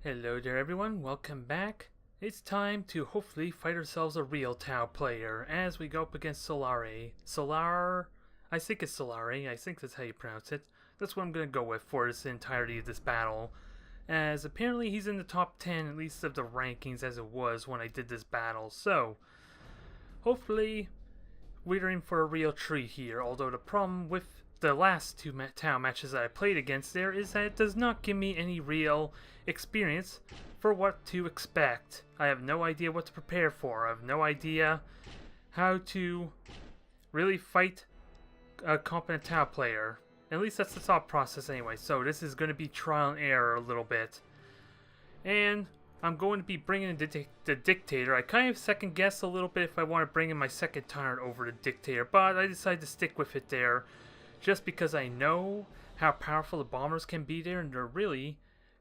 Hello there everyone, welcome back. It's time to hopefully fight ourselves a real Tau player as we go up against Solare. I think it's Solare, I think that's how you pronounce it. That's what I'm going to go with for this entirety of this battle. As apparently he's in the top 10 at least of the rankings as it was when I did this battle. So, hopefully we're in for a real treat here. Although the problem with the last two Tau matches that I played against there is that it does not give me any real experience for what to expect. I have no idea what to prepare for. I have no idea how to really fight a competent Tau player. At least that's the thought process anyway. So this is going to be trial and error a little bit. And I'm going to be bringing in the dictator. I kind of second guess a little bit if I want to bring in my second tyrant over the dictator, but I decided to stick with it there just because I know how powerful the bombers can be there, and they're really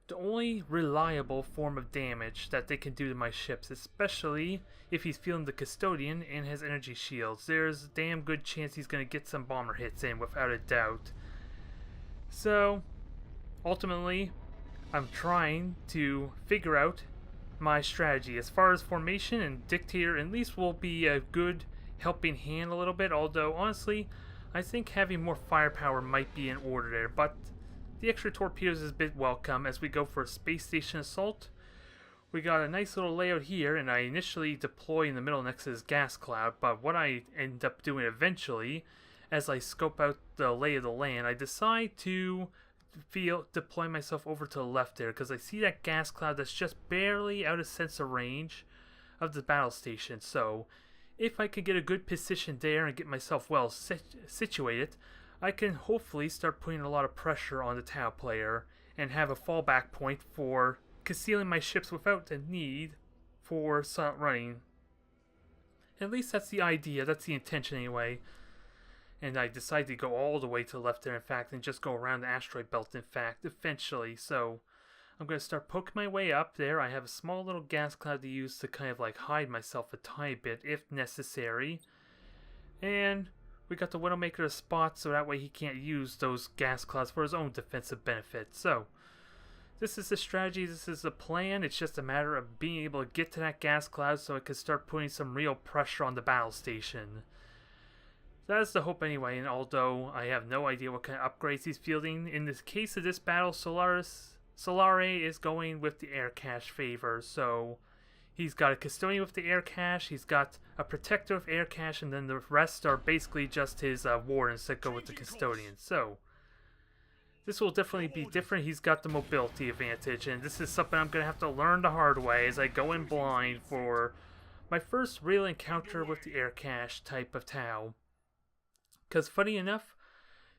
the only reliable form of damage that they can do to my ships, especially if he's feeling the Custodian and has energy shields. There's a damn good chance he's going to get some bomber hits in without a doubt. So, ultimately, I'm trying to figure out my strategy. As far as formation, and dictator at least will be a good helping hand a little bit, although honestly, I think having more firepower might be in order there, but the extra torpedoes is a bit welcome as we go for a space station assault. We got a nice little layout here, and I initially deploy in the middle next to this gas cloud, but what I end up doing eventually, as I scope out the lay of the land, I decide to deploy myself over to the left there, because I see that gas cloud that's just barely out of sensor range of the battle station. So if I could get a good position there and get myself well situated, I can hopefully start putting a lot of pressure on the Tau player and have a fallback point for concealing my ships without the need for silent running. At least that's the idea, that's the intention anyway. And I decided to go all the way to the left there, in fact, and just go around the asteroid belt, in fact, eventually. So I'm going to start poking my way up there. I have a small little gas cloud to use to kind of like hide myself a tiny bit if necessary. And we got the Widowmaker a spot so that way he can't use those gas clouds for his own defensive benefit. So this is the strategy, this is the plan. It's just a matter of being able to get to that gas cloud so I can start putting some real pressure on the battle station. That is the hope anyway, and although I have no idea what kind of upgrades he's fielding, in the case of this battle, Solare is going with the air cache favor, so he's got a Custodian with the air cache, he's got a Protector with air cache, and then the rest are basically just his Wardens that go with the Custodian. So this will definitely be different. He's got the mobility advantage, and this is something I'm going to have to learn the hard way as I go in blind for my first real encounter with the air cache type of Tau. Because funny enough,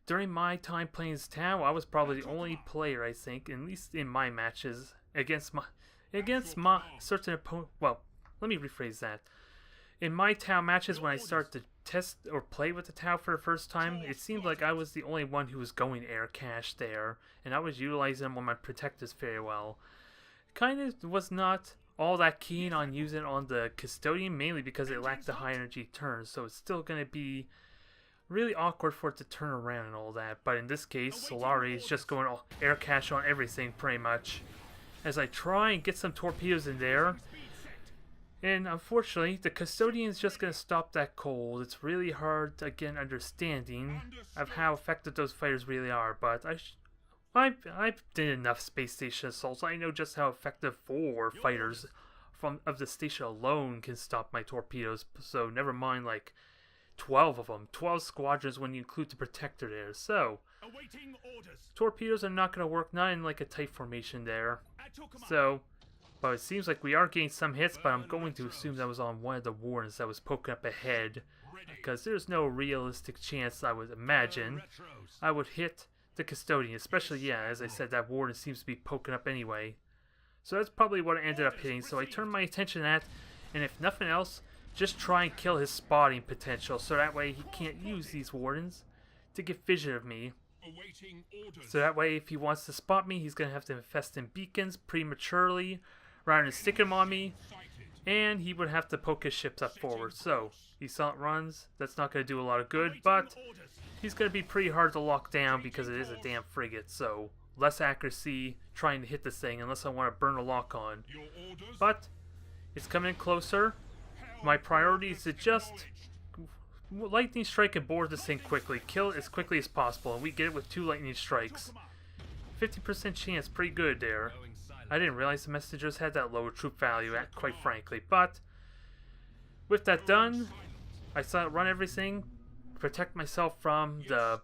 during my time playing as Tau, I was probably the only player, I think, at least in my matches, against my certain opponent. Well, let me rephrase that. In my Tau matches, when I started to test or play with the Tau for the first time, it seemed like I was the only one who was going air cache there, and I was utilizing them on my protectors very well. Kind of was not all that keen on using it on the Custodian, mainly because it lacked the high energy turns, so it's still going to be really awkward for it to turn around and all that. But in this case, Solare is just going air cache on everything pretty much. As I try and get some torpedoes in there, and unfortunately, the Custodian is just going to stop that cold. It's really hard to get an understanding of how effective those fighters really are, but I've done enough space station assaults. I know just how effective 4 fighters of the station alone can stop my torpedoes, so never mind like 12 of them. 12 squadrons when you include the Protector there. So torpedoes are not going to work, not in like a tight formation there. So, but it seems like we are getting some hits, but I'm going to assume that was on one of the Wardens that was poking up ahead, because there's no realistic chance, I would imagine, I would hit the Custodian, especially, yeah, as I said, that Warden seems to be poking up anyway. So that's probably what I ended up hitting, so I turned my attention to that, and if nothing else, just try and kill his spotting potential, so that way he can't use these Wardens to get vision of me. So that way, if he wants to spot me, he's going to have to invest in beacons prematurely, rather than stick him on me, and he would have to poke his ships up forward. So, he silent runs, that's not going to do a lot of good, but he's going to be pretty hard to lock down because it is a damn frigate, so less accuracy trying to hit this thing unless I want to burn a lock on. But it's coming in closer. My priority is to just lightning strike and board this thing quickly. Kill it as quickly as possible, and we get it with 2 lightning strikes. 50% chance, pretty good there. I didn't realize the messengers had that low troop value, quite frankly. But with that done, I saw it run everything, protect myself from the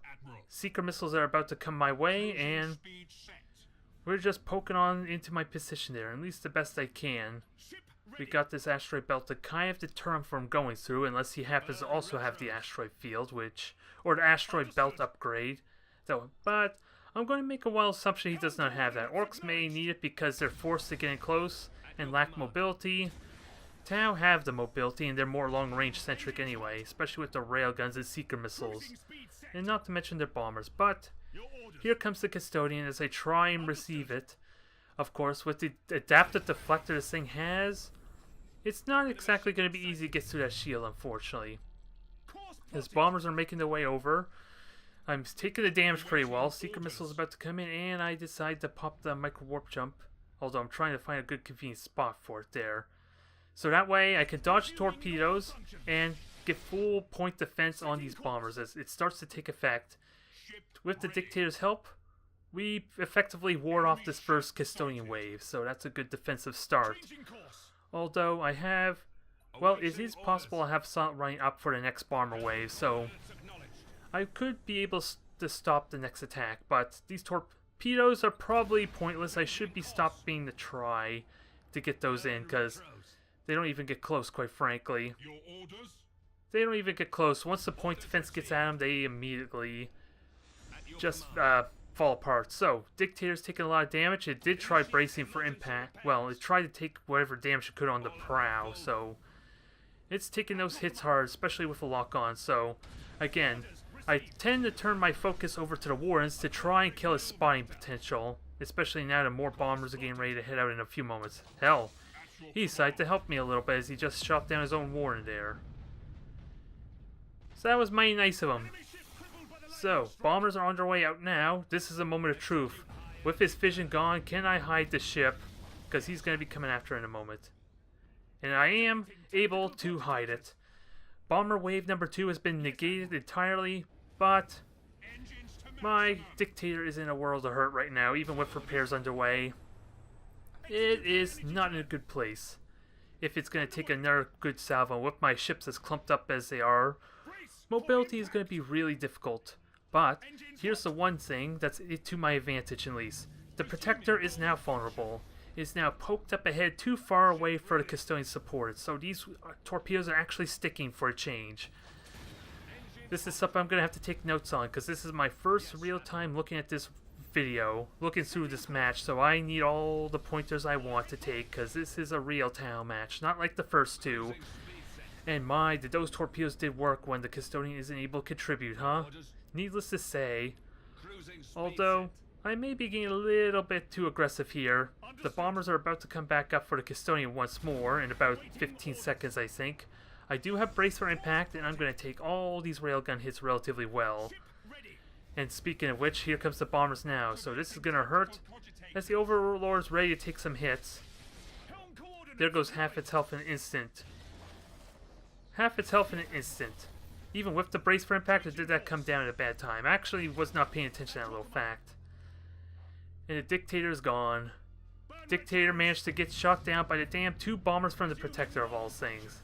seeker missiles that are about to come my way, and we're just poking on into my position there, at least the best I can. We got this asteroid belt to kind of deter him from going through, unless he happens to also have the asteroid field, or the asteroid belt upgrade. But I'm going to make a wild assumption he does not have that. Orcs may need it because they're forced to get in close and lack mobility. Tau have the mobility, and they're more long-range centric anyway, especially with the railguns and seeker missiles, and not to mention their bombers. But here comes the Custodian as I try and receive it. Of course, with the adaptive deflector this thing has, it's not exactly going to be easy to get through that shield, unfortunately. His bombers are making their way over. I'm taking the damage pretty well. Seeker missiles about to come in, and I decide to pop the micro warp jump, although I'm trying to find a good convenient spot for it there. So that way I can dodge torpedoes and get full point defense on these bombers as it starts to take effect. With the Dictator's help, we effectively ward off this first Custodian wave, so that's a good defensive start. Although I have, well, it is possible I have something running up for the next bomber wave, so I could be able to stop the next attack, but these torpedoes are probably pointless. I should be stopping to try to get those in, because they don't even get close, quite frankly. They don't even get close. Once the point defense gets at them, they immediately just fall apart. So, Dictator's taking a lot of damage. It did try bracing for impact. Well, it tried to take whatever damage it could on the prow, so it's taking those hits hard, especially with the lock-on. So, again, I tend to turn my focus over to the Warrens to try and kill his spotting potential, especially now that more bombers are getting ready to head out in a few moments. Hell, he decided to help me a little bit as he just shot down his own Warren there. So that was mighty nice of him. So, bombers are on their way out now. This is a moment of truth. With his vision gone, can I hide the ship? Because he's going to be coming after in a moment. And I am able to hide it. Bomber wave number 2 has been negated entirely, but my Dictator is in a world of hurt right now, even with repairs underway. It is not in a good place. If it's going to take another good salvo with my ships as clumped up as they are, mobility is going to be really difficult. But here's the one thing that's to my advantage, at least. The Protector is now vulnerable. It is now poked up ahead too far away for the Custodian support, so these torpedoes are actually sticking for a change. This is something I'm going to have to take notes on, because this is my first real time looking at this video, looking through this match, so I need all the pointers I want to take, because this is a real town match, not like the first two. And my, did those torpedoes did work when the Custodian isn't able to contribute, huh? Needless to say, although I may be getting a little bit too aggressive here. The bombers are about to come back up for the Custodian once more in about 15 seconds, I think. I do have brace for impact, and I'm going to take all these railgun hits relatively well. And speaking of which, here comes the bombers now, so this is going to hurt as the Overlord's ready to take some hits. There goes half its health in an instant. Half its health in an instant. Even with the brace for impact, it did that come down at a bad time. I actually was not paying attention to that little fact. And the Dictator is gone. Dictator managed to get shot down by the damn 2 bombers from the Protector of all things.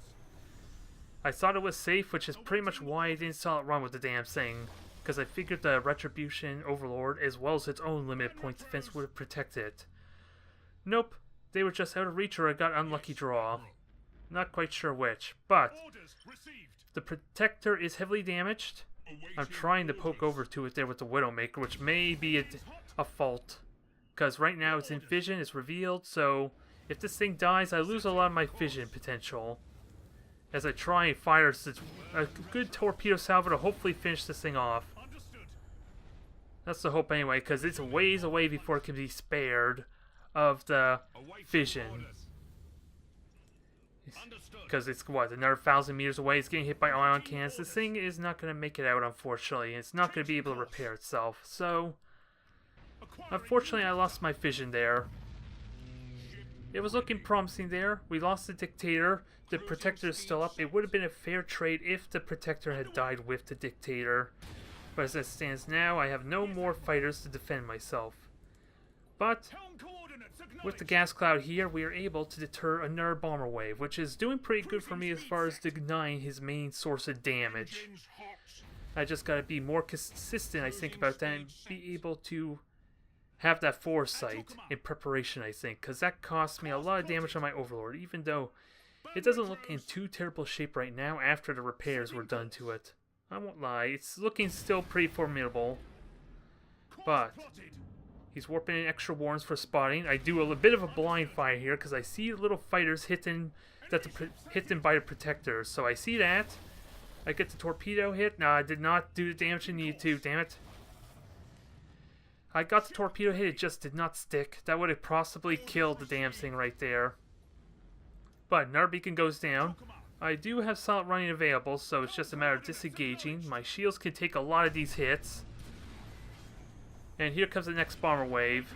I thought it was safe, which is pretty much why I didn't saw it run with the damn thing. Because I figured the Retribution Overlord, as well as its own limited point defense, would have protected it. Nope, they were just out of reach or I got unlucky draw. Not quite sure which, but the Protector is heavily damaged. I'm trying to poke over to it there with the Widowmaker, which may be a fault. Because right now it's in vision, it's revealed, so if this thing dies, I lose a lot of my vision potential. As I try and fire a good torpedo salvo to hopefully finish this thing off. That's the hope anyway, because it's a ways away before it can be spared of the vision. Because it's, what, another 1,000 meters away, it's getting hit by ion cannons. This thing is not going to make it out, unfortunately. It's not going to be able to repair itself, so Unfortunately, I lost my vision there. It was looking promising there. We lost the dictator. The protector is still up. It would have been a fair trade if the protector had died with the dictator. But as it stands now, I have no more fighters to defend myself. But with the gas cloud here, we are able to deter another bomber wave, which is doing pretty good for me as far as denying his main source of damage. I just gotta be more consistent, I think, about that and be able to have that foresight in preparation, I think, because that cost me a lot of damage on my Overlord, even though it doesn't look in too terrible shape right now after the repairs were done to it. I won't lie, it's looking still pretty formidable, but he's warping in extra warns for spotting. I do a bit of a blind fire here because I see little fighters hit them by the protector, so I see that. I get the torpedo hit. No, I did not do the damage I needed to, damn it. I got the torpedo hit, it just did not stick. That would have possibly killed the damn thing right there. But another beacon goes down. I do have solid running available, so it's just a matter of disengaging. My shields can take a lot of these hits. And here comes the next bomber wave.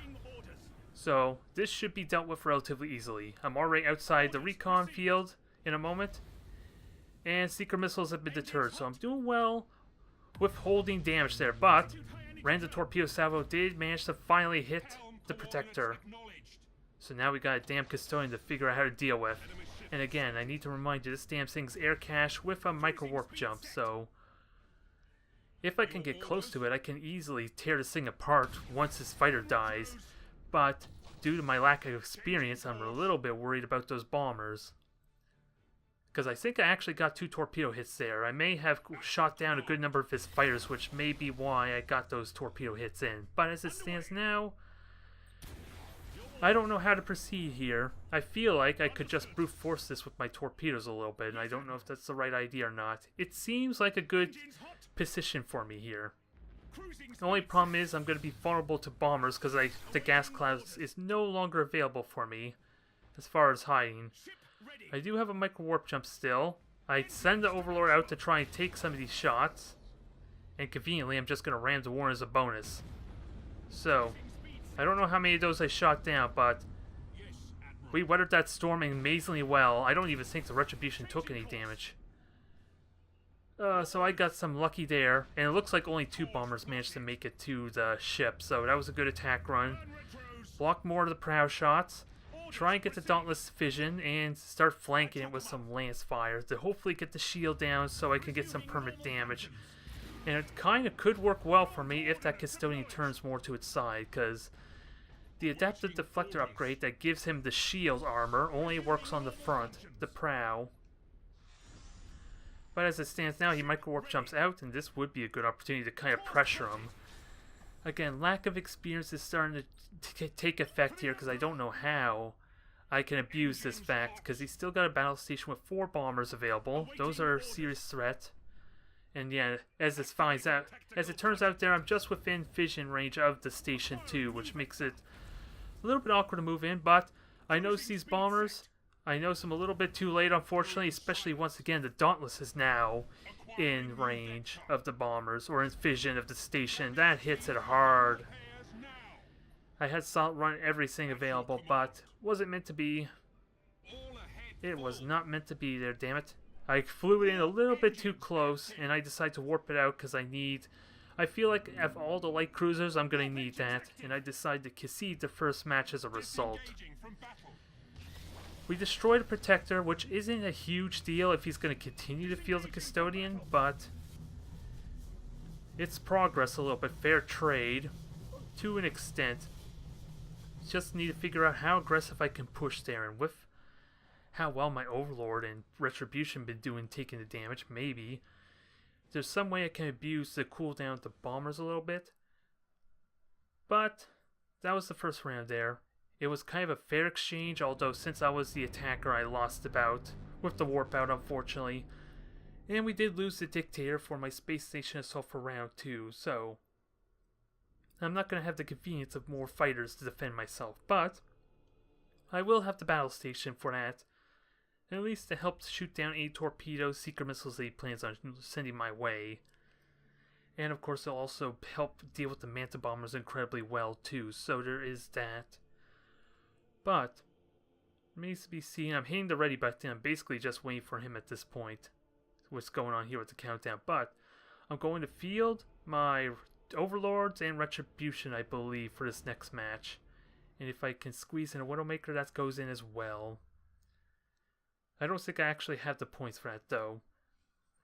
So this should be dealt with relatively easily. I'm already outside the recon field in a moment. And seeker missiles have been deterred, so I'm doing well with holding damage there. But random torpedo salvo did manage to finally hit the protector. So now we got a damn Custodian to figure out how to deal with. And again, I need to remind you, this damn thing's air cache with a micro warp jump, so if I can get close to it, I can easily tear this thing apart once this fighter dies. But due to my lack of experience, I'm a little bit worried about those bombers. Because I think I actually got 2 torpedo hits there. I may have shot down a good number of his fighters, which may be why I got those torpedo hits in. But as it stands now, I don't know how to proceed here. I feel like I could just brute force this with my torpedoes a little bit, and I don't know if that's the right idea or not. It seems like a good position for me here. The only problem is I'm going to be vulnerable to bombers because the gas cloud is no longer available for me as far as hiding. I do have a micro warp jump still. I send the Overlord out to try and take some of these shots. And conveniently, I'm just going to ram the warren as a bonus. So, I don't know how many of those I shot down, but we weathered that storm amazingly well. I don't even think the Retribution took any damage. So I got some lucky there. And it looks like only 2 bombers managed to make it to the ship. So that was a good attack run. Block more of the prow shots. Try and get the Dauntless Vision and start flanking it with some lance fire to hopefully get the shield down so I can get some permanent damage. And it kind of could work well for me if that Custodian turns more to its side, because the Adaptive Deflector upgrade that gives him the shield armor only works on the front, the prow. But as it stands now, he micro warp jumps out, and this would be a good opportunity to kind of pressure him. Again, lack of experience is starting to take effect here because I don't know how I can abuse this fact, because he's still got a battle station with 4 bombers available. Those are a serious threat. And yeah, as it turns out there, I'm just within vision range of the station too, which makes it a little bit awkward to move in, but I notice these bombers. I notice them a little bit too late, unfortunately, especially once again the Dauntless is now in range of the bombers, or in vision of the station. That hits it hard. I had solid run everything available, but wasn't meant to be. It was not meant to be there, damn it. I flew it in a little bit too close, and I decided to warp it out because I feel like of all the light cruisers, I'm going to need that, and I decided to concede the first match as a result. We destroyed a Protector, which isn't a huge deal if he's going to continue to field the Custodian, but it's progress a little bit, fair trade, to an extent. Just need to figure out how aggressive I can push there, and with how well my Overlord and Retribution been doing taking the damage, maybe there's some way I can abuse the cooldown of the bombers a little bit. But that was the first round there. It was kind of a fair exchange, although since I was the attacker I lost the bout with the warp out, unfortunately. And we did lose the Dictator for my space station assault for round 2, so I'm not going to have the convenience of more fighters to defend myself, but I will have the battle station for that, at least to help shoot down any torpedoes, seeker missiles that he plans on sending my way. And of course they'll also help deal with the Manta Bombers incredibly well too, so there is that. But remains to be seen. I'm hitting the ready button. I'm basically just waiting for him at this point. What's going on here with the countdown. But I'm going to field my Overlords and Retribution, I believe, for this next match. And if I can squeeze in a Widowmaker, that goes in as well. I don't think I actually have the points for that, though.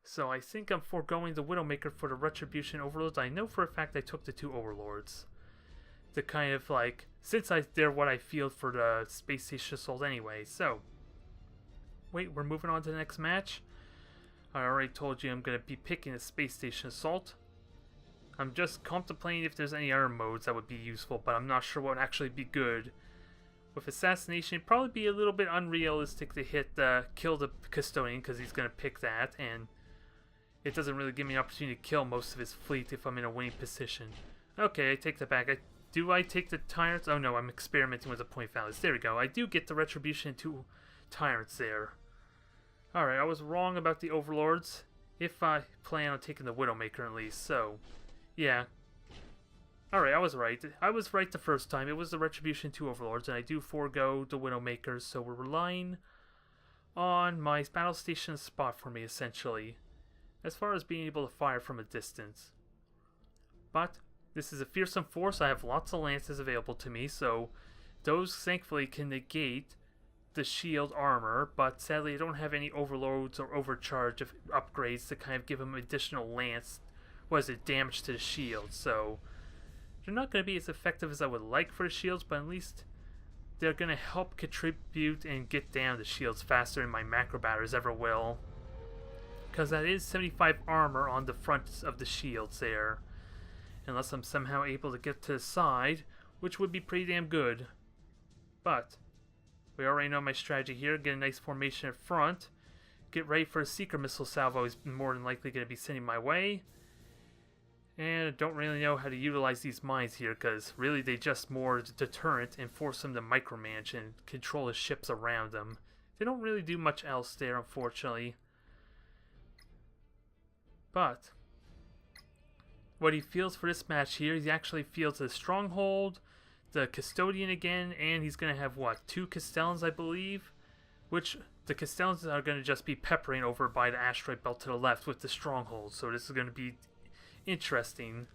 So I think I'm foregoing the Widowmaker for the Retribution Overlords. I know for a fact I took the 2 Overlords. To kind of like, since they're what I field for the Space Station Assault anyway. So, wait, we're moving on to the next match. I already told you I'm going to be picking the Space Station Assault. I'm just contemplating if there's any other modes that would be useful, but I'm not sure what would actually be good. With Assassination, it'd probably be a little bit unrealistic to kill the Custodian, because he's going to pick that, and it doesn't really give me an opportunity to kill most of his fleet if I'm in a winning position. Okay, I take that back. Do I take the Tyrants? Oh no, I'm experimenting with the point values. There we go. I do get the Retribution 2 Tyrants there. Alright, I was wrong about the Overlords. If I plan on taking the Widowmaker at least, so yeah. Alright, I was right. I was right the first time. It was the Retribution 2 Overlords, and I do forego the Widowmakers, so we're relying on my battle station spot for me, essentially, as far as being able to fire from a distance. But this is a fearsome force. I have lots of lances available to me, so those thankfully can negate the shield armor, but sadly I don't have any overloads or overcharge of upgrades to kind of give them additional lance, damage to the shield, so they're not going to be as effective as I would like for the shields, but at least they're going to help contribute and get down the shields faster than my macro batteries ever will, because that is 75 armor on the front of the shields there, unless I'm somehow able to get to the side, which would be pretty damn good. But we already know my strategy here. Get a nice formation in front. Get ready for a Seeker Missile salvo is more than likely going to be sending my way. And I don't really know how to utilize these mines here, because really they just more deterrent and force them to micromanage and control the ships around them. They don't really do much else there, unfortunately. But what he feels for this match here, he actually feels the Stronghold, the Custodian again, and he's going to have, what, 2 Castellans, I believe? Which, the Castellans are going to just be peppering over by the asteroid belt to the left with the Stronghold, so this is going to be interesting,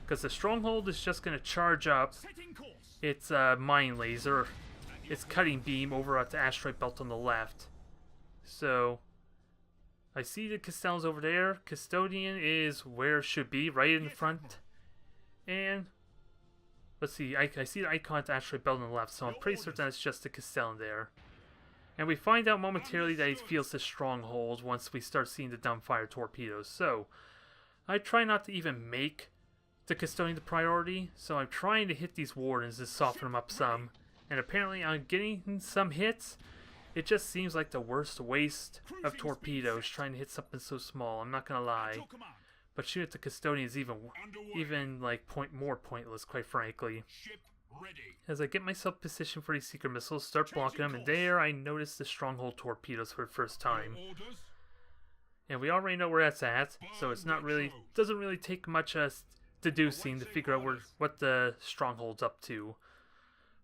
because the Stronghold is just going to charge up its mine laser, its cutting beam over at the asteroid belt on the left. So I see the Castellans over there. Custodian is where it should be, right in the front. And let's see, I see the icon at the asteroid belt on the left, so I'm pretty certain it's just the Castellan there. And we find out momentarily that he feels the Stronghold once we start seeing the dumbfire torpedoes. So I try not to even make the Custodian the priority, so I'm trying to hit these Wardens to soften them up some. And apparently I'm getting some hits. It just seems like the worst waste of torpedoes trying to hit something so small, I'm not gonna lie. But shooting at the Custodian is even like more pointless, quite frankly. As I get myself positioned for these Seeker Missiles, start blocking them, and there I notice the Stronghold torpedoes for the first time. And we already know where that's at, so it's not really, doesn't really take much deducing to figure out what the Stronghold's up to.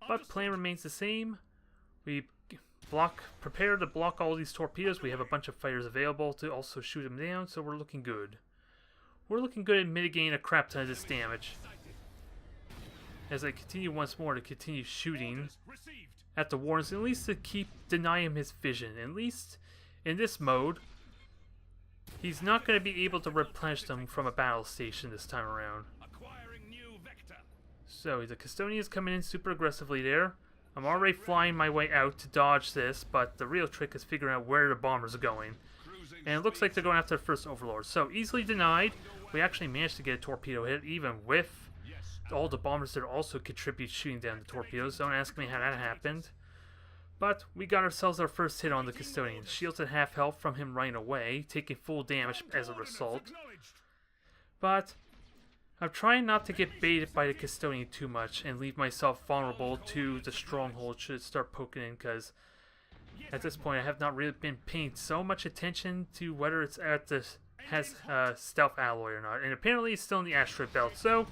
But plan remains the same. We prepare to block all these torpedoes. We have a bunch of fighters available to also shoot them down, so we're looking good. We're looking good at mitigating a crap ton of this damage. As I continue once more to continue shooting at the Wardens, at least to keep denying him his vision. At least in this mode, he's not going to be able to replenish them from a battle station this time around. So the Custodian is coming in super aggressively there. I'm already flying my way out to dodge this, but the real trick is figuring out where the bombers are going. And it looks like they're going after the first Overlord. So easily denied. We actually managed to get a torpedo hit, even with all the bombers that also contribute shooting down the torpedoes. Don't ask me how that happened. But we got ourselves our first hit on the Custodian. Shields at half health from him right away, taking full damage as a result. But I'm trying not to get baited by the Custodian too much and leave myself vulnerable to the Stronghold should it start poking in, because at this point I have not really been paying so much attention to whether it's at the has stealth alloy or not. And apparently it's still in the asteroid belt. So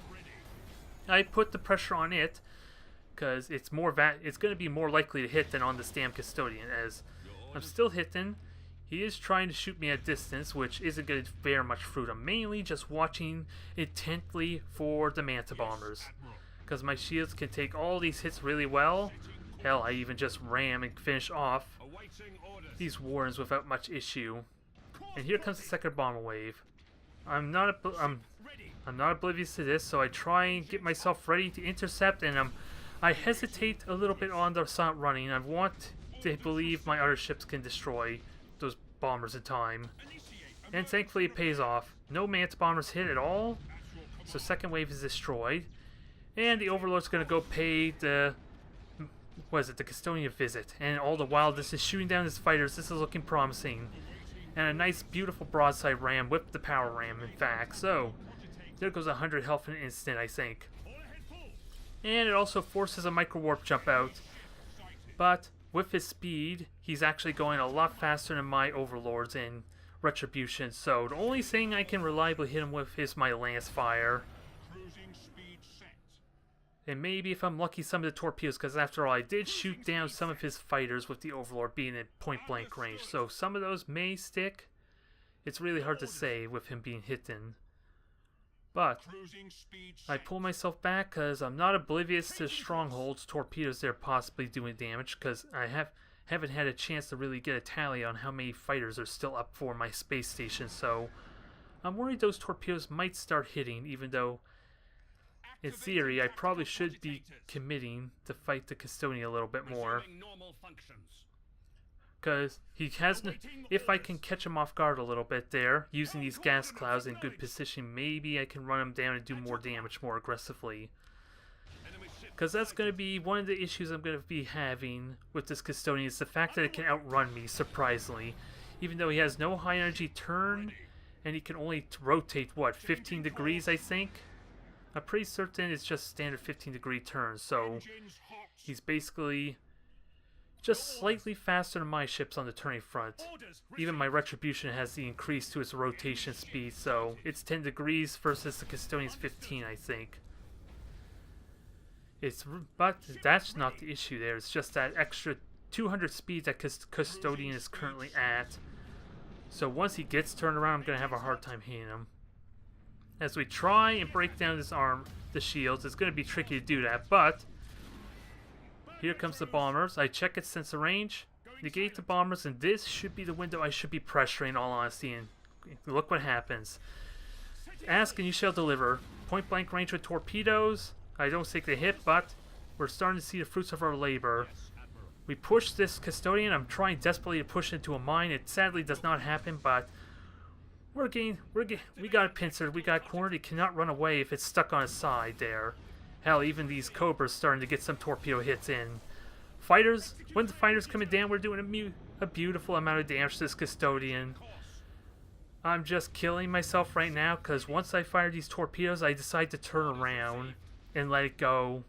I put the pressure on it because it's it's going to be more likely to hit than on this damn Custodian, as I'm still hitting. He is trying to shoot me at distance, which isn't going to bear much fruit. I'm mainly just watching intently for the Manta Bombers, because my shields can take all these hits really well. Hell, I even just ram and finish off these Warrens without much issue. And here comes the second bomber wave. I'm not oblivious to this, so I try and get myself ready to intercept, and I hesitate a little bit on the silent running. I want to believe my other ships can destroy those bombers in time. And thankfully it pays off. No Manta Bombers hit at all, so second wave is destroyed. And the Overlord's going to go pay the the Custodian visit. And all the while this is shooting down his fighters. This is looking promising. And a nice beautiful broadside ram with the power ram, in fact. So there goes 100 health in an instant, I think. And it also forces a micro warp jump out. But with his speed, he's actually going a lot faster than my Overlords in Retribution. So the only thing I can reliably hit him with is my lance fire. And maybe if I'm lucky, some of the torpedoes, because after all, I did shoot down some of his fighters with the Overlord being at point blank range. So some of those may stick. It's really hard to say with him being hidden. But I pull myself back because I'm not oblivious to strongholds, torpedoes that are possibly doing damage, because I haven't had a chance to really get a tally on how many fighters are still up for my space station. So I'm worried those torpedoes might start hitting, even though in theory I probably should be committing to fight the Custodian a little bit more. Because he has, if I can catch him off guard a little bit there, using these gas clouds in good position, maybe I can run him down and do more damage more aggressively. Because that's going to be one of the issues I'm going to be having with this Custodian, is the fact that it can outrun me, surprisingly. Even though he has no high energy turn, and he can only rotate, what, 15 degrees, I think? I'm pretty certain it's just standard 15-degree turns, so he's basically just slightly faster than my ships on the turning front. Even my Retribution has the increase to its rotation speed, so it's 10 degrees versus the Custodian's 15, I think. But that's not the issue there. It's just that extra 200 speed that Custodian is currently at. So once he gets turned around, I'm going to have a hard time hitting him. As we try and break down the shields, it's going to be tricky to do that, but here comes the bombers. I check its sensor range, negate the bombers, and this should be the window I should be pressuring, in all honesty, and look what happens. Ask and you shall deliver. Point blank range with torpedoes. I don't think they hit, but we're starting to see the fruits of our labor. We push this Custodian. I'm trying desperately to push into a mine. It sadly does not happen, but we got it pincered, we got it cornered. It cannot run away if it's stuck on its side there. Hell, even these Cobras starting to get some torpedo hits in. Fighters, when the fighters coming down, we're doing a beautiful amount of damage to this Custodian. I'm just killing myself right now, because once I fire these torpedoes, I decide to turn around and let it go.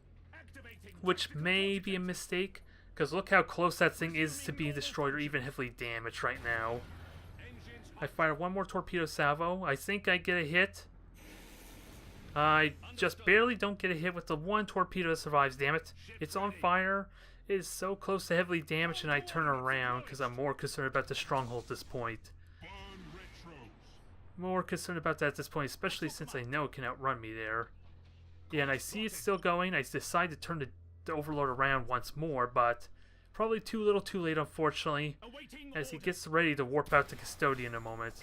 Which may be a mistake, because look how close that thing is to being destroyed or even heavily damaged right now. I fire one more torpedo salvo. I think I get a hit. I just barely don't get a hit with the one torpedo that survives, damn it. It's on fire. It is so close to heavily damaged, and I turn around because I'm more concerned about the stronghold at this point. More concerned about that at this point, especially since I know it can outrun me there. Yeah, and I see it's still going. I decide to turn the Overlord around once more, but probably too little too late, unfortunately, as he gets ready to warp out the Custodian in a moment.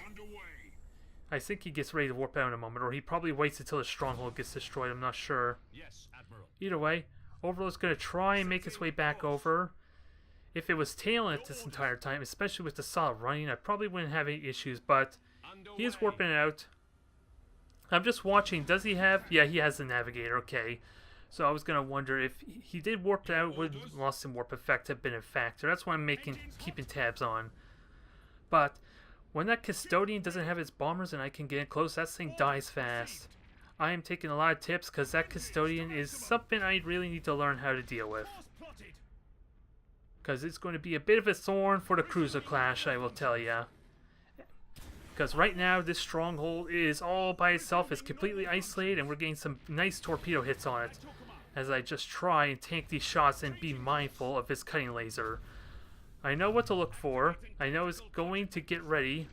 I think he gets ready to warp out in a moment, or he probably waits until the stronghold gets destroyed, I'm not sure. Either way, Overlord's going to try and make its way back over. If it was tailing it this entire time, especially with the solid running, I probably wouldn't have any issues, but he is warping it out. I'm just watching, does he have... Yeah, he has the navigator, okay. So I was going to wonder if he did warp it out, would lost in warp effect have been a factor. That's what I'm keeping tabs on. But when that Custodian doesn't have its bombers and I can get in close, that thing dies fast. I am taking a lot of tips because that Custodian is something I really need to learn how to deal with. Because it's going to be a bit of a thorn for the cruiser clash, I will tell ya. Because right now, this stronghold is all by itself. It's completely isolated, and we're getting some nice torpedo hits on it. As I just try and tank these shots and be mindful of his cutting laser. I know what to look for. I know it's going to get ready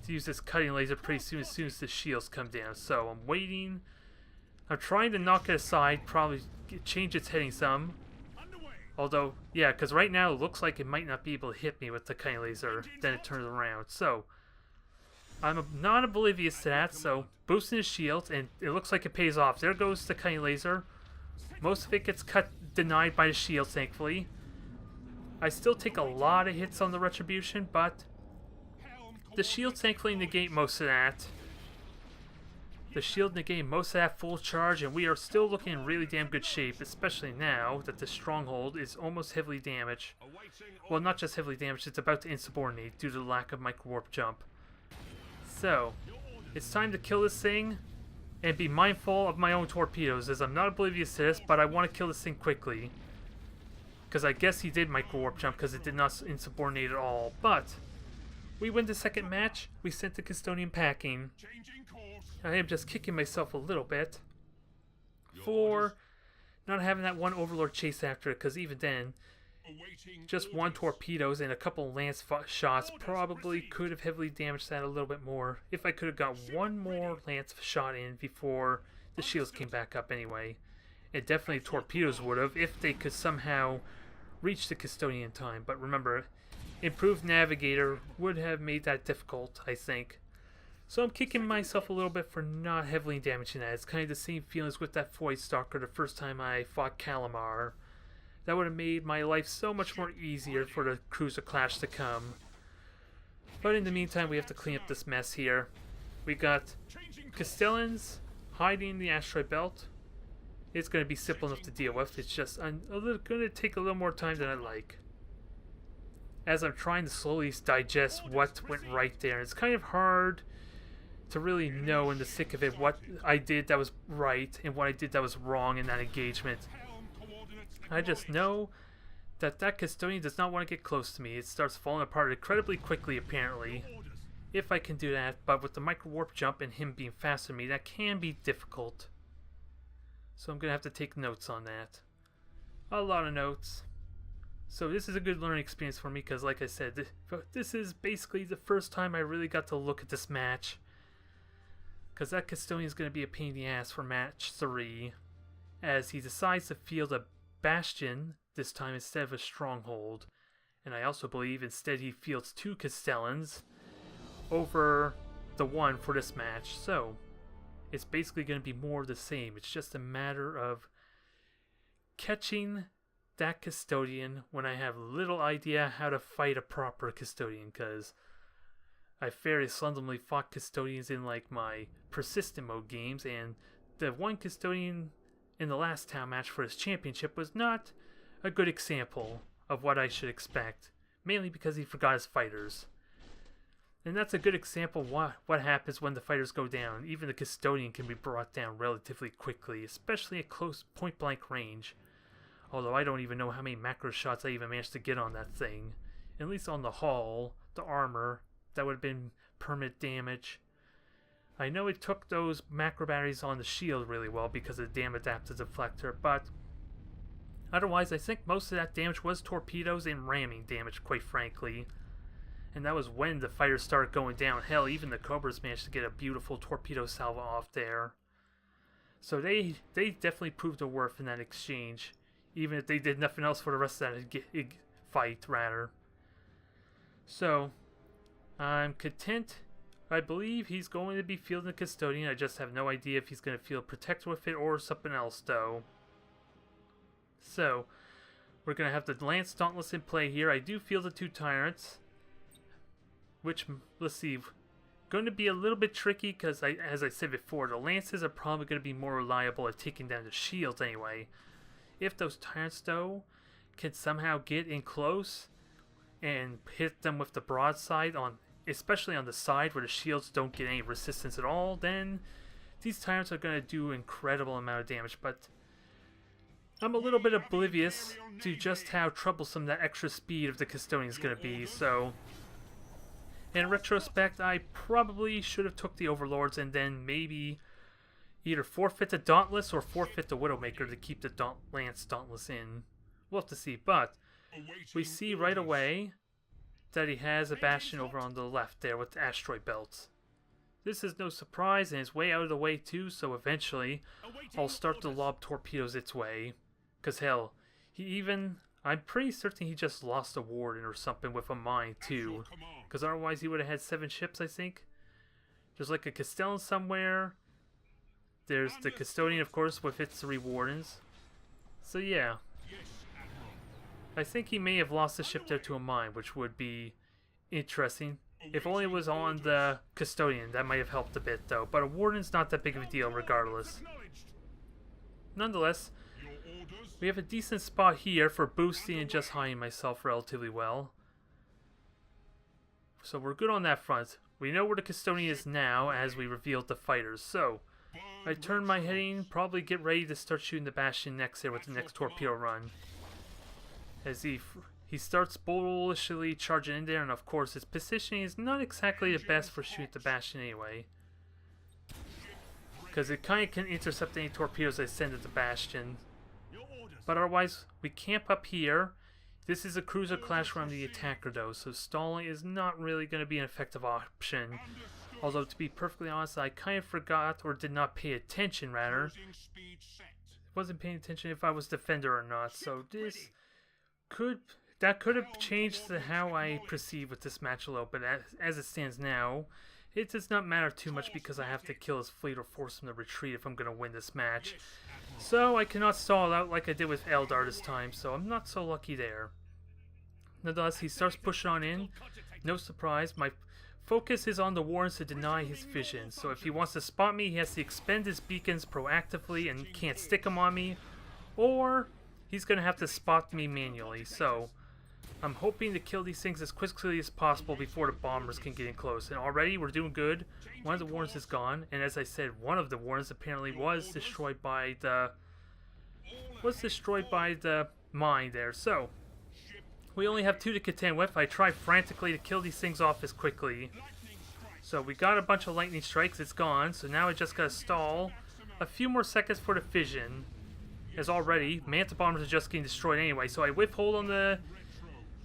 to use this cutting laser pretty soon as the shields come down. So I'm waiting. I'm trying to knock it aside, probably change its heading some. Although, yeah, because right now it looks like it might not be able to hit me with the cutting laser. Then it turns around. So I'm not oblivious to that. So boosting his shields, and it looks like it pays off. There goes the cutting laser. Most of it gets denied by the shields, thankfully. I still take a lot of hits on the retribution, but the shields thankfully negate most of that. The shield negate most of that full charge, and we are still looking in really damn good shape, especially now that the stronghold is almost heavily damaged. Well, not just heavily damaged, it's about to insubordinate due to the lack of micro-warp jump. So, it's time to kill this thing and be mindful of my own torpedoes, as I'm not oblivious to this, but I want to kill this thing quickly. Because I guess he did micro-warp jump because it did not insubordinate at all, but we win the second match. We sent the Custodian packing. I am just kicking myself a little bit for not having that one Overlord chase after it, because even then, just one torpedoes and a couple lance shots probably could have heavily damaged that a little bit more if I could have got one more lance shot in before the shields came back up anyway. And definitely torpedoes would have if they could somehow reach the Custodian in time. But remember, improved navigator would have made that difficult, I think. So I'm kicking myself a little bit for not heavily damaging that. It's kind of the same feelings with that Void Stalker the first time I fought Calamar. That would have made my life so much more easier for the cruiser clash to come. But in the meantime, we have to clean up this mess here. We got Custodians hiding in the asteroid belt. It's going to be simple enough to deal with. It's just going to take a little more time than I like. As I'm trying to slowly digest what went right there. It's kind of hard to really know in the thick of it what I did that was right and what I did that was wrong in that engagement. I just know that that Custodian does not want to get close to me. It starts falling apart incredibly quickly, apparently. If I can do that, but with the micro-warp jump and him being faster than me, that can be difficult. So I'm going to have to take notes on that. A lot of notes. So this is a good learning experience for me because, like I said, this is basically the first time I really got to look at this match. Because that Custodian is going to be a pain in the ass for match 3. As he decides to field a bastion this time instead of a stronghold. And I also believe instead he fields 2 Castellans over the one for this match. So it's basically going to be more of the same. It's just a matter of catching that Custodian when I have little idea how to fight a proper Custodian, because I fairly seldomly fought Custodians in like my persistent mode games, and the one Custodian in the last town match for his championship was not a good example of what I should expect, mainly because he forgot his fighters. And that's a good example of what happens when the fighters go down. Even the Custodian can be brought down relatively quickly, especially at close point-blank range. Although I don't even know how many macro shots I even managed to get on that thing. At least on the hull, the armor, that would have been permanent damage. I know it took those macro batteries on the shield really well because of the damn adaptive deflector, but otherwise I think most of that damage was torpedoes and ramming damage, quite frankly. And that was when the fighters started going down. Hell, even the Cobras managed to get a beautiful torpedo salvo off there. So they definitely proved their worth in that exchange, even if they did nothing else for the rest of that fight, rather. So I'm content. I believe he's going to be fielding the Custodian. I just have no idea if he's going to field Protector with it or something else, though. So we're going to have the Lance Dauntless in play here. I do field the 2 Tyrants, which, let's see, going to be a little bit tricky because, as I said before, the Lances are probably going to be more reliable at taking down the shields anyway. If those Tyrants, though, can somehow get in close and hit them with the broadside, especially on the side where the shields don't get any resistance at all, then these Tyrants are going to do an incredible amount of damage. But I'm a little bit oblivious to just how troublesome that extra speed of the Custodian is going to be, so In retrospect, I probably should have took the Overlords and then maybe either forfeit the Dauntless or forfeit the Widowmaker to keep the Lance Dauntless in. We'll have to see, but we see right away that he has a bastion over on the left there with the asteroid belts. This is no surprise, and it's way out of the way too, so eventually I'll start to lob torpedoes its way. Because hell, I'm pretty certain he just lost a warden or something with a mine too. Because otherwise he would have had 7 ships, I think. There's like a Custodian somewhere. There's the Custodian, of course, with its 3 wardens. So yeah. I think he may have lost a ship there to a mine, which would be interesting. If only it was on the Custodian, that might have helped a bit though. But a warden's not that big of a deal regardless. Nonetheless, we have a decent spot here for boosting and just hiding myself relatively well. So we're good on that front. We know where the Custodian is now as we revealed the fighters. So I turn my heading, probably get ready to start shooting the bastion next here with the next torpedo run. As he starts bullishly charging in there, and of course his positioning is not exactly the best for shooting the bastion anyway. Because it kind of can intercept any torpedoes I send at the bastion. But otherwise, we camp up here. This is a cruiser class around the attacker though, so stalling is not really going to be an effective option. Although to be perfectly honest, I kind of forgot, or did not pay attention rather. Wasn't paying attention if I was defender or not, so that could have changed how I proceed with this match a little bit. As it stands now, it does not matter too much because I have to kill his fleet or force him to retreat if I'm going to win this match. So I cannot stall out like I did with Eldar this time, so I'm not so lucky there. Nonetheless, he starts pushing on in. No surprise, my focus is on the wardens to deny his vision. So if he wants to spot me, he has to expend his beacons proactively and can't stick them on me. Or he's going to have to spot me manually. So I'm hoping to kill these things as quickly as possible before the bombers can get in close. And already we're doing good. One of the wardens is gone, and as I said, one of the wardens apparently was destroyed by the mine there. So we only have 2 to contend with. I try frantically to kill these things off as quickly. So we got a bunch of lightning strikes. It's gone. So now I just gotta stall a few more seconds for the fission. As already, Manta bombers are just getting destroyed anyway. So I withhold on the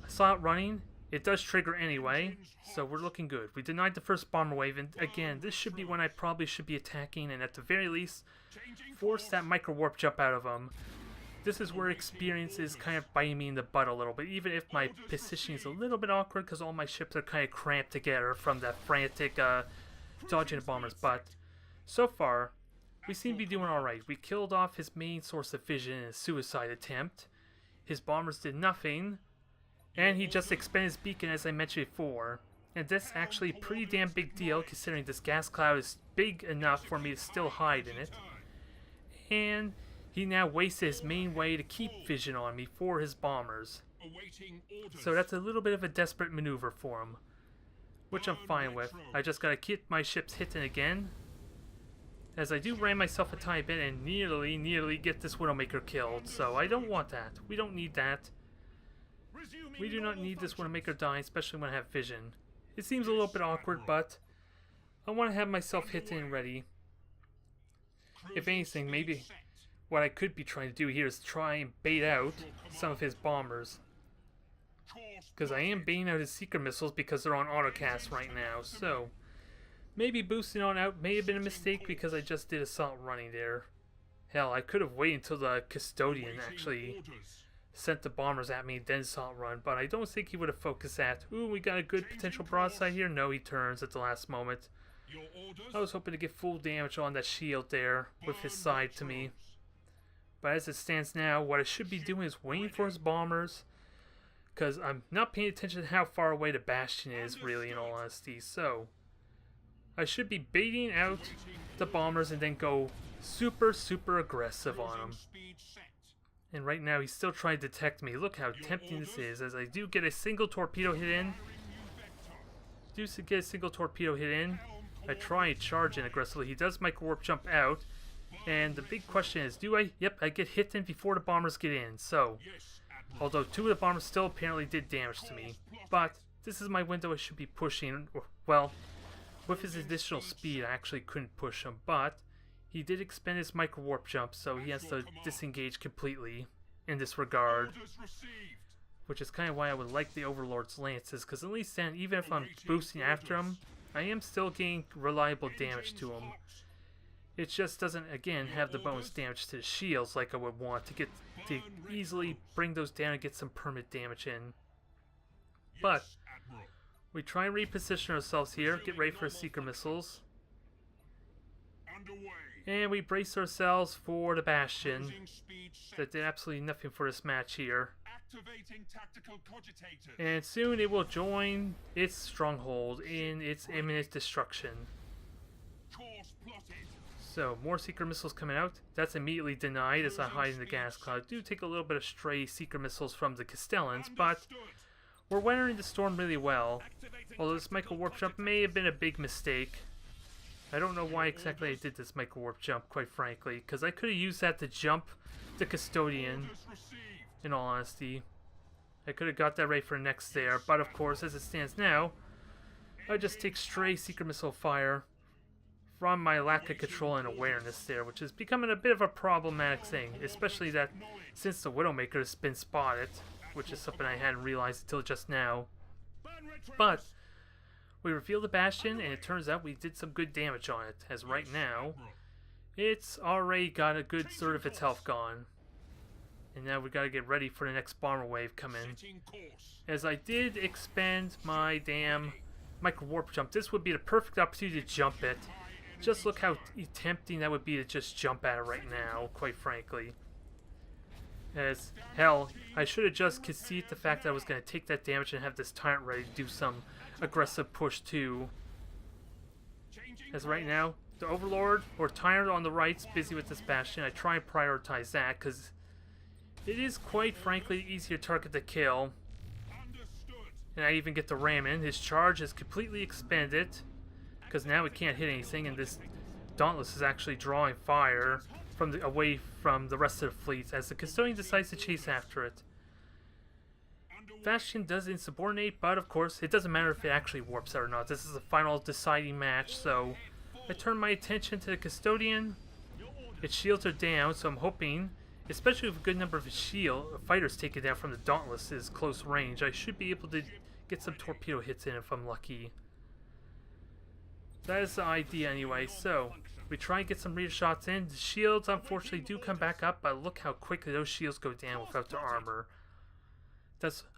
slot running. It does trigger anyway, so we're looking good. We denied the first bomber wave, and again, this should be when I probably should be attacking, and at the very least, force that micro warp jump out of them. This is where experience is kind of biting me in the butt a little bit, even if my positioning is a little bit awkward because all my ships are kind of cramped together from that frantic dodging the bombers. But so far, we seem to be doing alright. We killed off his main source of vision in a suicide attempt. His bombers did nothing. And he just expanded his beacon as I mentioned before. And that's actually a pretty damn big deal considering this gas cloud is big enough for me to still hide in it. And he now wasted his main way to keep vision on me for his bombers. So that's a little bit of a desperate maneuver for him. Which I'm fine with. I just gotta keep my ships hitting again. As I do ram myself a tiny bit and nearly get this Widowmaker killed. So I don't want that. We don't need that. We do not need this Widowmaker dying, especially when I have vision. It seems a little bit awkward, but I want to have myself hit and ready. If anything, maybe what I could be trying to do here is try and bait out some of his bombers. Because I am baiting out his secret missiles because they're on autocast right now, so maybe boosting on out may have been a mistake because I just did assault running there. Hell, I could have waited until the Custodian actually sent the bombers at me, then assault run, but I don't think he would have focused that. Ooh, we got a good potential broadside here. No, he turns at the last moment. I was hoping to get full damage on that shield there with his side to me. But as it stands now, what I should be doing is waiting for his bombers, because I'm not paying attention to how far away the bastion is, really, in all honesty. So I should be baiting out the bombers and then go super aggressive on them. And right now he's still trying to detect me. Look how tempting this is, as I do get a single torpedo hit in. I try and charge in aggressively. He does micro warp jump out. And the big question is, do I? Yep, I get hit in before the bombers get in. So, although 2 of the bombers still apparently did damage to me. But this is my window I should be pushing. Well, with his additional speed, I actually couldn't push him, but he did expend his micro warp jump, so he has to disengage completely in this regard. Which is kind of why I would like the Overlord's lances, because at least then, even if I'm boosting after him, I am still getting reliable damage to him. It just doesn't, again, have the bonus damage to the shields like I would want to easily bring those down and get some permanent damage in. But we try and reposition ourselves here, get ready for seeker missiles, and we brace ourselves for the bastion. That did absolutely nothing for this match here. And soon it will join its stronghold in its imminent destruction. So, more Seeker missiles coming out. That's immediately denied as I hide in the gas cloud. Do take a little bit of stray Seeker missiles from the Custodians, but we're weathering the storm really well. Although this micro warp jump may have been a big mistake. I don't know why exactly I did this micro warp jump, quite frankly, because I could have used that to jump the Custodian. In all honesty, I could have got that right for next there, but of course, as it stands now, I just take stray Seeker missile fire from my lack of control and awareness there, which is becoming a bit of a problematic thing, especially that since the Widowmaker has been spotted, which is something I hadn't realized until just now. But we reveal the Bastion, and it turns out we did some good damage on it, as right now, it's already got a good third of its health gone. And now we gotta get ready for the next bomber wave come in. As I did expend my damn micro warp jump, this would be the perfect opportunity to jump it. Just look how tempting that would be to just jump at it right now, quite frankly. As hell, I should have just conceded the fact that I was gonna take that damage and have this tyrant ready to do some aggressive push too. As right now, the Overlord or Tyrant on the right's busy with this Bastion. I try and prioritize that because it is quite frankly easier target to kill. And I even get to ram in. His charge is completely expended because now he can't hit anything, and this Dauntless is actually drawing fire from away from the rest of the fleet as the Custodian decides to chase after it. Bastion does insubordinate, but of course it doesn't matter if it actually warps out or not. This is the final deciding match, so I turn my attention to the Custodian. Its shields are down, so I'm hoping, especially with a good number of his fighters taken down from the Dauntless's close range, I should be able to get some torpedo hits in if I'm lucky. That is the idea anyway, so we try and get some rear shots in. The shields unfortunately do come back up, but look how quickly those shields go down without the armor.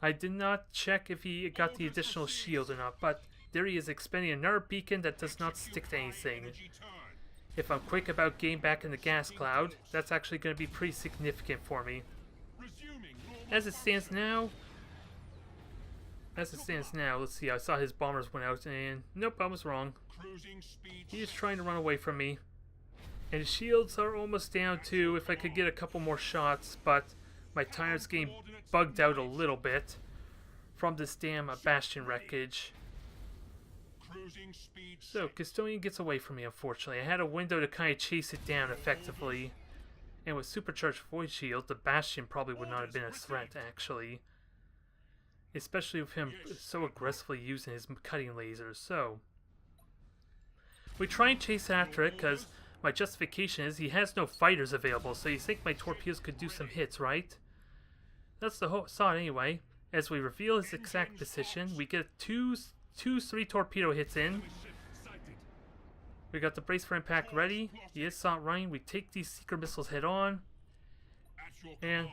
I did not check if he got the additional shield or not, but there he is expending another beacon that does not stick to anything. If I'm quick about getting back in the gas cloud, that's actually going to be pretty significant for me. As it stands now, let's see, I saw his bombers went out, and nope, I was wrong. He is trying to run away from me. And his shields are almost down too, if I could get a couple more shots, but my tire's getting bugged out a little bit from this damn Bastion wreckage. So, Custodian gets away from me, unfortunately. I had a window to kind of chase it down effectively. And with Supercharged Void Shield, the Bastion probably would not have been a threat, actually. Especially with him so aggressively using his cutting lasers. So, we try and chase after it, because my justification is he has no fighters available, so you think my torpedoes could do some hits, right? That's the whole thought anyway. As we reveal his exact position, we get three torpedo hits in. We got the brace for impact ready. He is not running. We take these Seeker missiles head on. And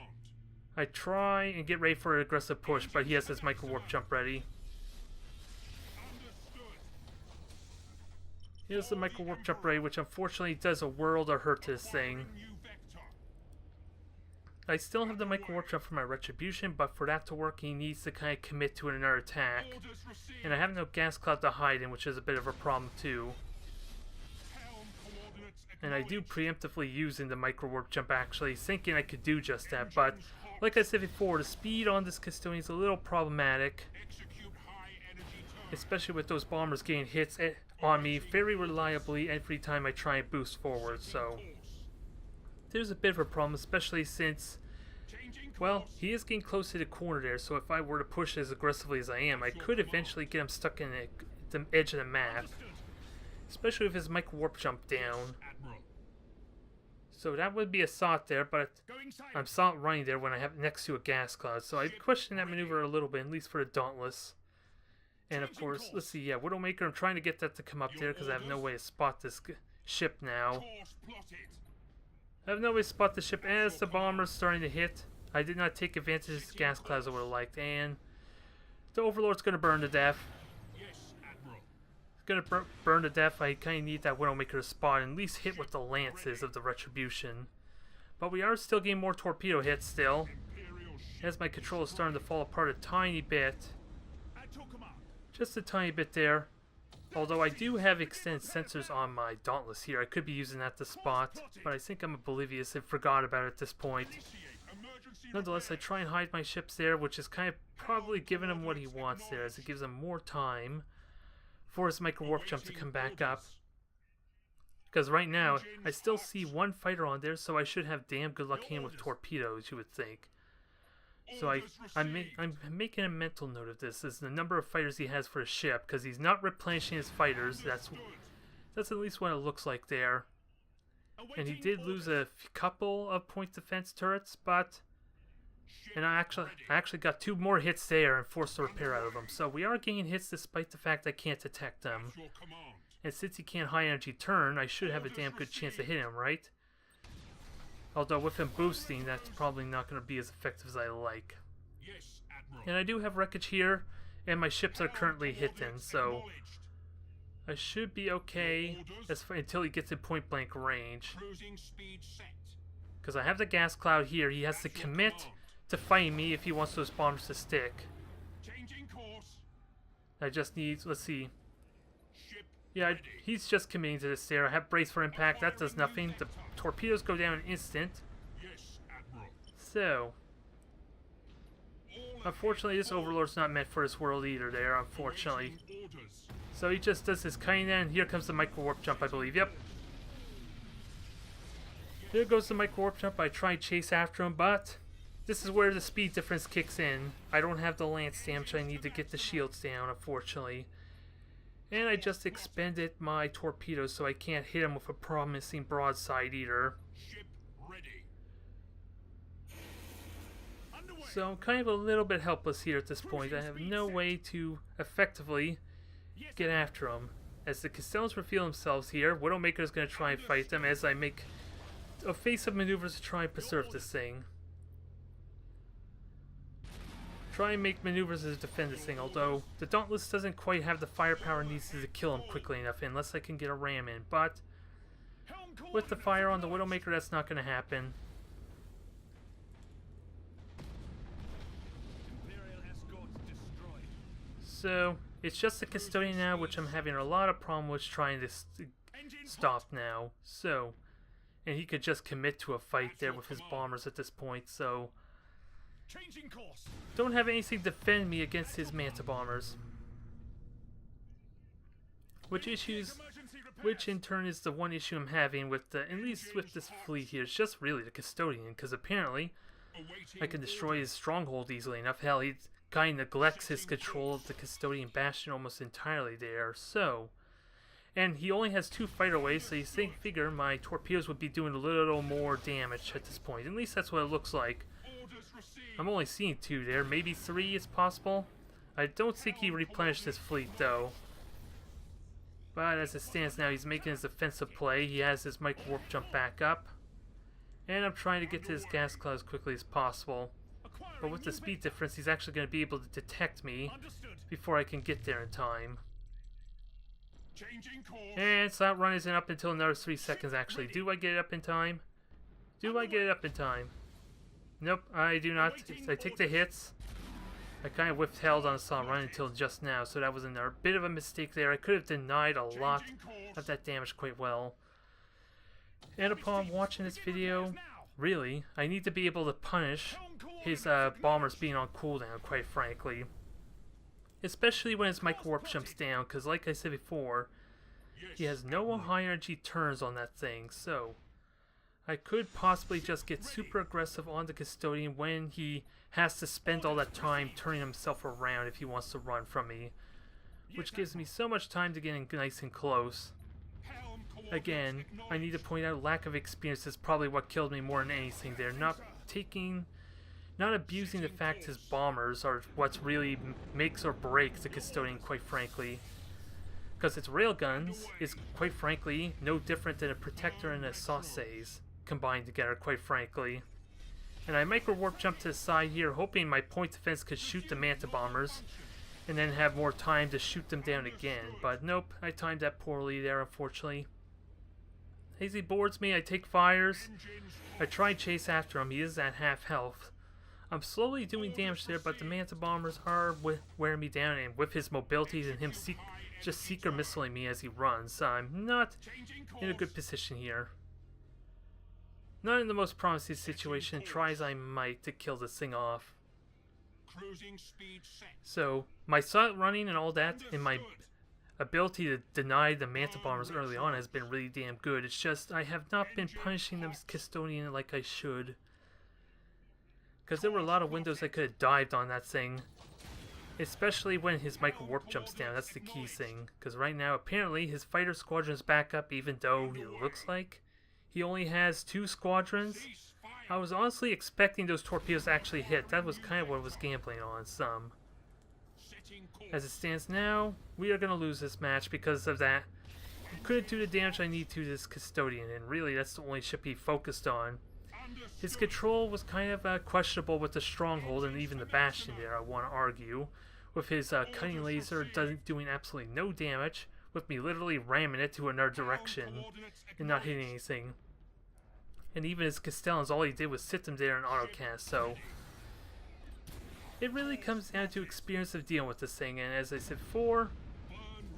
I try and get ready for an aggressive push, but he has his micro warp jump ready. Here's the micro warp jump ready, which unfortunately does a world of hurt to this thing. I still have the micro warp jump for my retribution, but for that to work, he needs to kind of commit to another attack. And I have no gas cloud to hide in, which is a bit of a problem too. And I do preemptively using the micro warp jump actually, thinking I could do just that, but like I said before, the speed on this Custodian is a little problematic. Especially with those bombers getting hits on me very reliably every time I try and boost forward, so there's a bit of a problem, especially since Well, he is getting close to the corner there, so if I were to push as aggressively as I am, I could eventually get him stuck in the edge of the map. Especially with his micro warp jump down. So that would be a thought there, but I'm not running there when I have next to a gas cloud. So I question that maneuver a little bit, at least for the Dauntless. And of course, let's see, yeah, Widowmaker, I'm trying to get that to come up there because I have no way to spot this ship now. I have no way to spot the ship as the bomber's starting to hit. I did not take advantage of the gas clouds I would have liked, and the Overlord's going to burn to death. It's going to burn to death. I kind of need that Widowmaker to spot and at least hit with the lances of the Retribution. But we are still getting more torpedo hits still, as my control is starting to fall apart a tiny bit. Just a tiny bit there. Although I do have extended sensors on my Dauntless here. I could be using that to spot, but I think I'm oblivious and forgot about it at this point. Nonetheless, I try and hide my ships there, which is kind of probably giving him what he wants there, as it gives him more time for his micro warp jump to come back up. Because right now, I still see one fighter on there, so I should have damn good luck hitting with torpedoes, you would think. So I'm making a mental note of this, is the number of fighters he has for his ship, because he's not replenishing his fighters. That's at least what it looks like there. And he did lose a couple of point defense turrets, but and I actually got 2 more hits there and forced a repair out of them. So we are getting hits despite the fact I can't detect them. And since he can't high energy turn, I should have a damn good chance to hit him, right? Although with him boosting, that's probably not going to be as effective as I like. And I do have wreckage here, and my ships are currently hitting, so I should be okay until he gets in point blank range. Because I have the gas cloud here, he has to commit to fighting me if he wants those bombers to stick. I just need, let's see. Yeah, he's just committing to this there. I have brace for impact, that does nothing. The torpedoes go down in an instant. So, unfortunately this Overlord's not meant for this world either there, unfortunately. So he just does his kind, and here comes the micro warp jump, I believe. Yep. There goes the micro warp jump. I try and chase after him, but this is where the speed difference kicks in. I don't have the lance damage I need to get the shields down, unfortunately. And I just expended my torpedoes, so I can't hit him with a promising broadside either. So I'm kind of a little bit helpless here at this point. I have no way to effectively get after him. As the Custodians reveal themselves here, Widowmaker is going to try and fight them as I make evasive maneuvers to try and preserve this thing. Try and make maneuvers to defend this thing, although the Dauntless doesn't quite have the firepower it needs to kill him quickly enough unless I can get a ram in. But with the fire on the Widowmaker, that's not going to happen. So it's just the Custodian now, which I'm having a lot of problem with trying to stop now. So, and he could just commit to a fight there with his bombers at this point, so don't have anything to defend me against his Manta bombers. Which in turn is the one issue I'm having with at least with this fleet here. It's just really the Custodian, because apparently I can destroy his stronghold easily enough. Hell, he kind of neglects his control of the Custodian bastion almost entirely there. So, and he only has 2 fighter waves, so you figure my torpedoes would be doing a little more damage at this point. At least that's what it looks like. I'm only seeing 2 there, maybe 3 is possible. I don't think he replenished his fleet though. But as it stands now, he's making his offensive play. He has his micro warp jump back up. And I'm trying to get to his gas cloud as quickly as possible. But with the speed difference, he's actually going to be able to detect me before I can get there in time. And slot run isn't up until another 3 seconds actually. Do I get it up in time? Do I get it up in time? Nope, I do not. I take the hits. I kind of withheld on the slot run until just now, so that was a bit of a mistake there. I could have denied a lot of that damage quite well. And upon watching this video, really, I need to be able to punish his bombers being on cooldown, quite frankly. Especially when his micro warp jumps down, because like I said before, he has no high energy turns on that thing, so I could possibly just get super aggressive on the Custodian when he has to spend all that time turning himself around if he wants to run from me, which gives me so much time to get in nice and close. Again, I need to point out lack of experience is probably what killed me more than anything there. Not abusing the fact his bombers are what really makes or breaks the Custodian, quite frankly. Because its railguns is, quite frankly, no different than a Protector and a Sauces combined together, quite frankly. And I micro warp jump to the side here, hoping my point defense could shoot the Manta Bombers and then have more time to shoot them down again. But nope, I timed that poorly there, unfortunately. Hazy boards me, I take fires. I try and chase after him, he is at half health. I'm slowly doing damage there, but the Manta Bombers are wearing me down, and with his mobilities and him just seeker missiling me as he runs, I'm not in a good position here. Not in the most promising situation, try as I might to kill this thing off. So, my silent running and all that, and my ability to deny the Manta Bombers early on has been really damn good. It's just, I have not been punishing the Custodian like I should. Because there were a lot of windows I could have dived on that thing. Especially when his micro warp jumps down, that's the key thing. Because right now, apparently, his fighter squadron is back up, even though it looks like he only has 2 squadrons. I was honestly expecting those torpedoes to actually hit. That was kind of what I was gambling on some. As it stands now, we are going to lose this match because of that. I couldn't do the damage I need to this Custodian, and really that's the only ship he focused on. His control was kind of questionable with the Stronghold and even the Bastion there, I want to argue. With his cutting laser doing absolutely no damage, with me literally ramming it to another direction and not hitting anything. And even his Castellans, all he did was sit them there in autocast, so it really comes down to experience of dealing with this thing. And as I said before,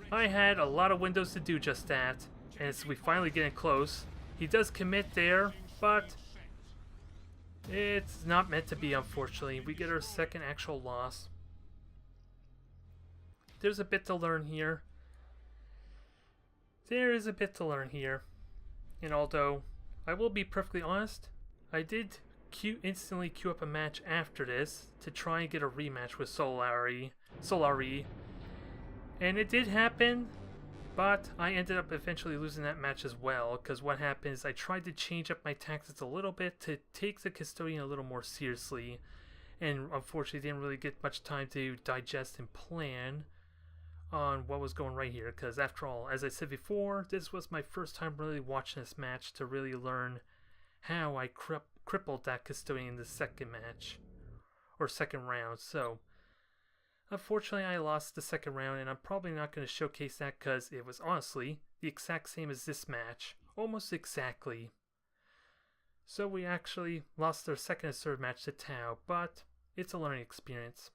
I had a lot of windows to do just that, and as we finally getting close, he does commit there, but it's not meant to be, unfortunately. We get our second actual loss. There's a bit to learn here. There is a bit to learn here. And although, I will be perfectly honest, I did instantly queue up a match after this to try and get a rematch with Solari. And it did happen, but I ended up eventually losing that match as well, because what happened is I tried to change up my tactics a little bit to take the Custodian a little more seriously, and unfortunately didn't really get much time to digest and plan on what was going right here, because after all, as I said before, this was my first time really watching this match to really learn how I crippled that Custodian in the second match, or second round. So unfortunately I lost the second round, and I'm probably not going to showcase that because it was honestly the exact same as this match, almost exactly. So we actually lost our second and third match to Tau, but it's a learning experience.